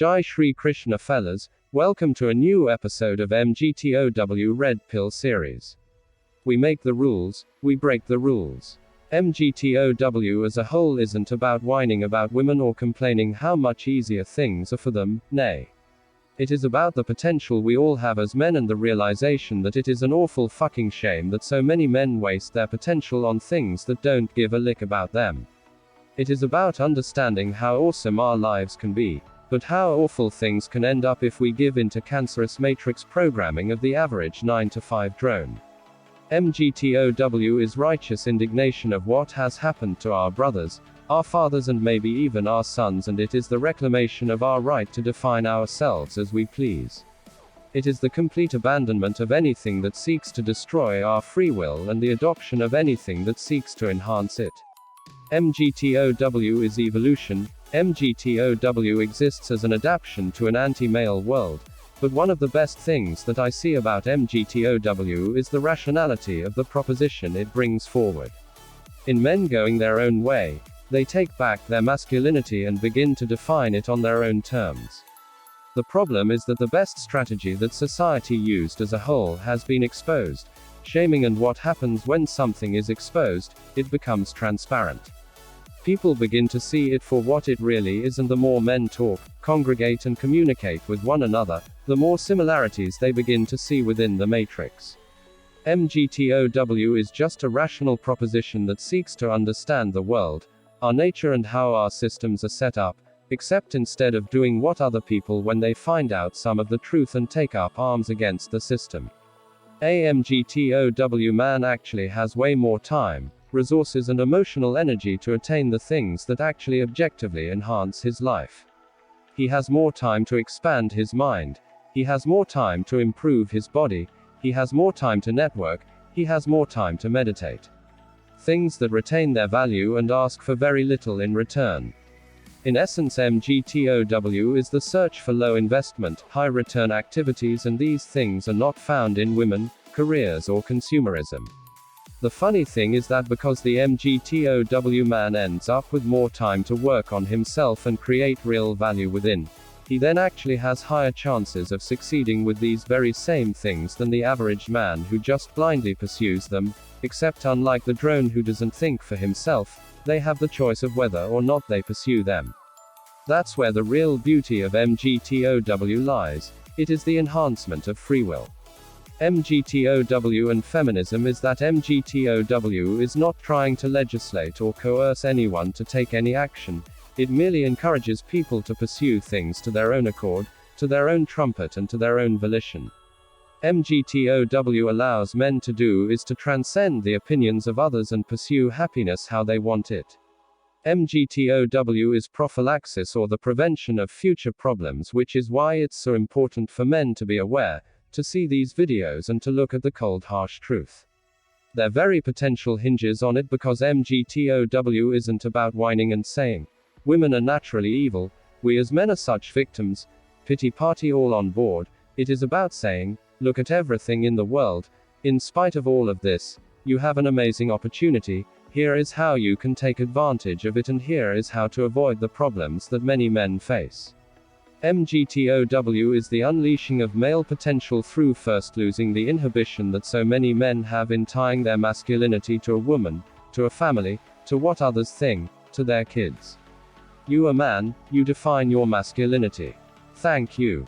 Jai Shri Krishna fellas, welcome to a new episode of MGTOW Red Pill series. We make the rules, we break the rules. MGTOW as a whole isn't about whining about women or complaining how much easier things are for them, nay. It is about the potential we all have as men and the realization that it is an awful fucking shame that so many men waste their potential on things that don't give a lick about them. It is about understanding how awesome our lives can be, but how awful things can end up if we give into cancerous matrix programming of the average 9-to-5 drone. MGTOW is righteous indignation of what has happened to our brothers, our fathers and maybe even our sons, and it is the reclamation of our right to define ourselves as we please. It is the complete abandonment of anything that seeks to destroy our free will and the adoption of anything that seeks to enhance it. MGTOW is evolution. MGTOW exists as an adaptation to an anti-male world, but one of the best things that I see about MGTOW is the rationality of the proposition it brings forward. In men going their own way, they take back their masculinity and begin to define it on their own terms. The problem is that the best strategy that society used as a whole has been exposed, shaming, and what happens when something is exposed, it becomes transparent. People begin to see it for what it really is, and the more men talk, congregate and communicate with one another, the more similarities they begin to see within the matrix. MGTOW is just a rational proposition that seeks to understand the world, our nature and how our systems are set up, except instead of doing what other people when they find out some of the truth and take up arms against the system. A MGTOW man actually has way more time, resources and emotional energy to attain the things that actually objectively enhance his life. He has more time to expand his mind, he has more time to improve his body, he has more time to network, he has more time to meditate. Things that retain their value and ask for very little in return. In essence, MGTOW is the search for low investment, high return activities, and these things are not found in women, careers or consumerism. The funny thing is that because the MGTOW man ends up with more time to work on himself and create real value within, he then actually has higher chances of succeeding with these very same things than the average man who just blindly pursues them, except unlike the drone who doesn't think for himself, they have the choice of whether or not they pursue them. That's where the real beauty of MGTOW lies. It is the enhancement of free will. MGTOW and feminism is that MGTOW is not trying to legislate or coerce anyone to take any action, it merely encourages people to pursue things to their own accord, to their own trumpet and to their own volition. MGTOW allows men to do is to transcend the opinions of others and pursue happiness how they want it. MGTOW is prophylaxis, or the prevention of future problems, which is why it's so important for men to be aware, to see these videos and to look at the cold harsh truth. Their very potential hinges on it, because MGTOW isn't about whining and saying, women are naturally evil, we as men are such victims, pity party all on board. It is about saying, look at everything in the world, in spite of all of this, you have an amazing opportunity, here is how you can take advantage of it, and here is how to avoid the problems that many men face. MGTOW is the unleashing of male potential through first losing the inhibition that so many men have in tying their masculinity to a woman, to a family, to what others think, to their kids. You are man, you define your masculinity. Thank you.